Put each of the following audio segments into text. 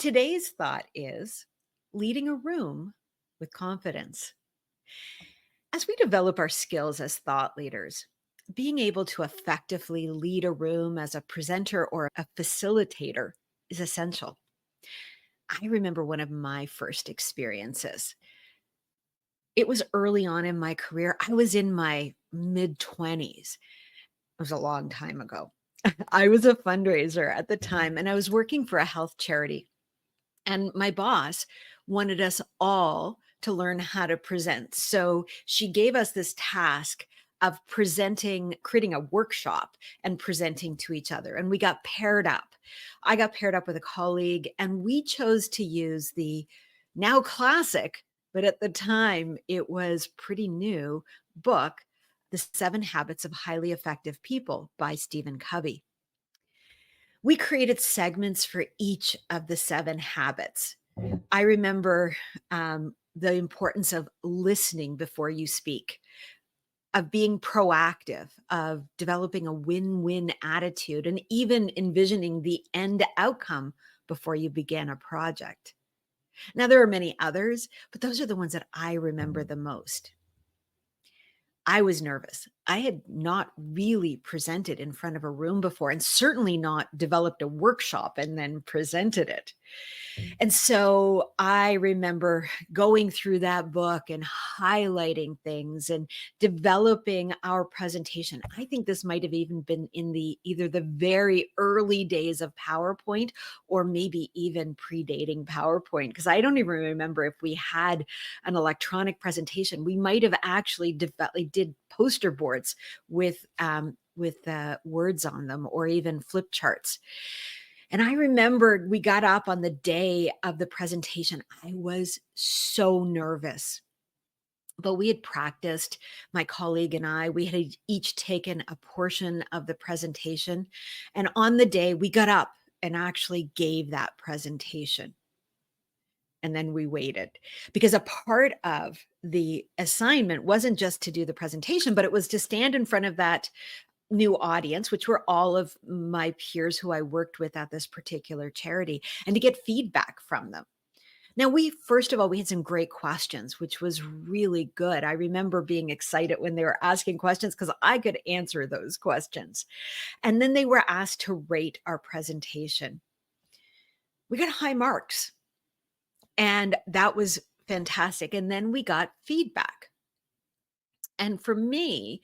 Today's thought is leading a room with confidence. As we develop our skills as thought leaders, being able to effectively lead a room as a presenter or a facilitator is essential. I remember one of my first experiences. It was early on in my career. I was in my mid 20s. It was a long time ago. I was a fundraiser at the time and I was working for a health charity. And my boss wanted us all to learn how to present. So she gave us this task of presenting, creating a workshop and presenting to each other. And we got paired up. I got paired up with a colleague, and we chose to use the now classic, but at the time it was pretty new book, The 7 Habits of Highly Effective People by Stephen Covey. We created segments for each of the 7 habits. I remember the importance of listening before you speak, of being proactive, of developing a win win attitude, and even envisioning the end outcome before you begin a project. Now, there are many others, but those are the ones that I remember the most. I was nervous. I had not really presented in front of a room before, and certainly not developed a workshop and then presented it. And so I remember going through that book and highlighting things and developing our presentation. I think this might have even been in the either the very early days of PowerPoint or maybe even predating PowerPoint, because I don't even remember if we had an electronic presentation. We might have actually did poster boards with words on them or even flip charts. And I remember we got up on the day of the presentation. I was so nervous, but we had practiced, my colleague and I, we had each taken a portion of the presentation. And on the day, we got up and actually gave that presentation. And then we waited, because a part of the assignment wasn't just to do the presentation, but it was to stand in front of that new audience, which were all of my peers who I worked with at this particular charity, and to get feedback from them. Now, first of all, we had some great questions, which was really good. I remember being excited when they were asking questions because I could answer those questions. And then they were asked to rate our presentation. We got high marks, and that was fantastic. And then we got feedback. And for me,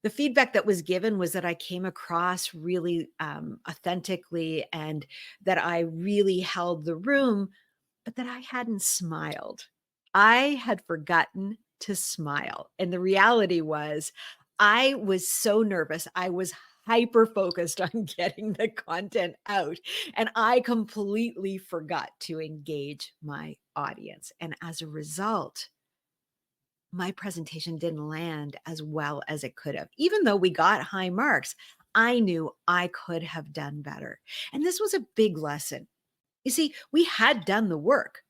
the feedback that was given was that I came across really authentically, and that I really held the room, but that I hadn't smiled. I had forgotten to smile. And the reality was, I was so nervous. I was hyper focused on getting the content out, and I completely forgot to engage my audience. And as a result, my presentation didn't land as well as it could have. Even though we got high marks, I knew I could have done better. And this was a big lesson. You see, we had done the work.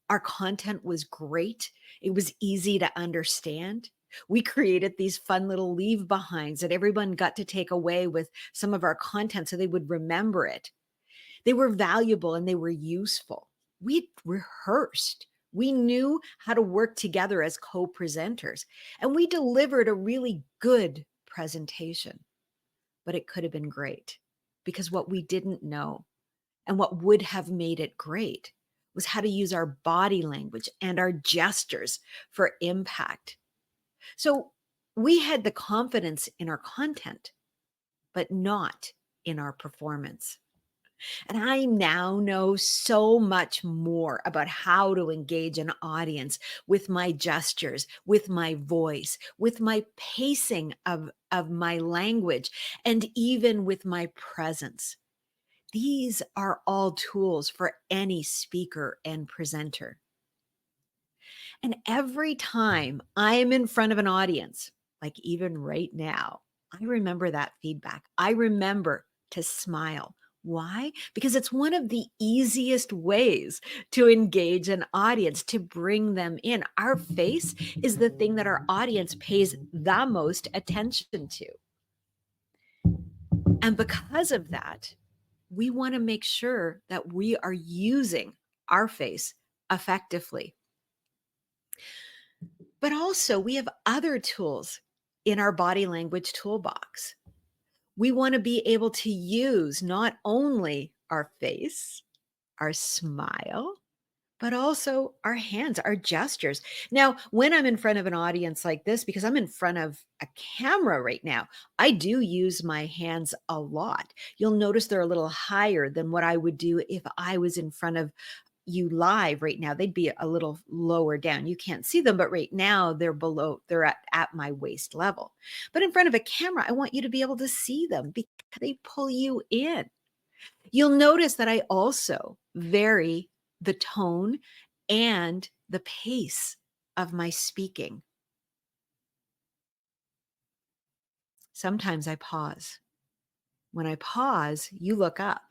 Our content was great. It was easy to understand. We created these fun little leave behinds that everyone got to take away with some of our content so they would remember it. They were valuable and they were useful. We rehearsed. We knew how to work together as co presenters, and we delivered a really good presentation. But it could have been great, because what we didn't know and what would have made it great was how to use our body language and our gestures for impact. So we had the confidence in our content, but not in our performance. And I now know so much more about how to engage an audience with my gestures, with my voice, with my pacing of my language, and even with my presence. These are all tools for any speaker and presenter. And every time I am in front of an audience, like even right now, I remember that feedback. I remember to smile. Why? Because it's one of the easiest ways to engage an audience, to bring them in. Our face is the thing that our audience pays the most attention to. And because of that, we want to make sure that we are using our face effectively. But also, we have other tools in our body language toolbox. We want to be able to use not only our face, our smile, but also our hands, our gestures. Now, when I'm in front of an audience like this, because I'm in front of a camera right now, I do use my hands a lot. You'll notice they're a little higher than what I would do if I was in front of you live right now. They'd be a little lower down. You can't see them, but right now they're at my waist level. But in front of a camera, I want you to be able to see them because they pull you in. You'll notice that I also vary the tone and the pace of my speaking. Sometimes I pause. When I pause, you look up.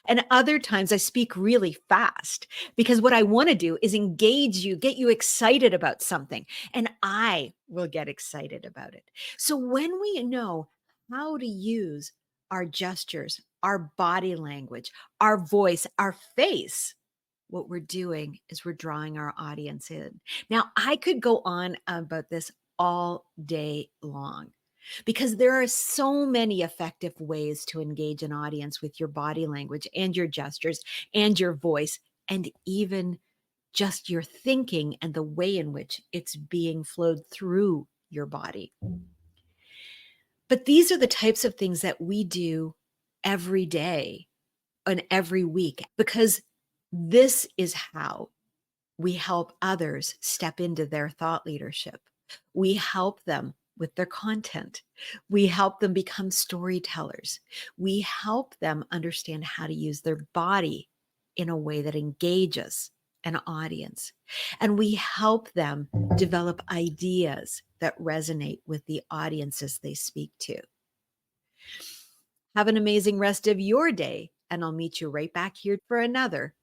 And other times I speak really fast because what I want to do is engage you, get you excited about something, and I will get excited about it. So when we know how to use our gestures, our body language, our voice, our face, what we're doing is we're drawing our audience in. Now, I could go on about this all day long because there are so many effective ways to engage an audience with your body language and your gestures and your voice and even just your thinking and the way in which it's being flowed through your body. But these are the types of things that we do every day and every week because this is how we help others step into their thought leadership. We help them with their content. We help them become storytellers. We help them understand how to use their body in a way that engages an audience. And we help them develop ideas that resonate with the audiences they speak to. Have an amazing rest of your day, and I'll meet you right back here for another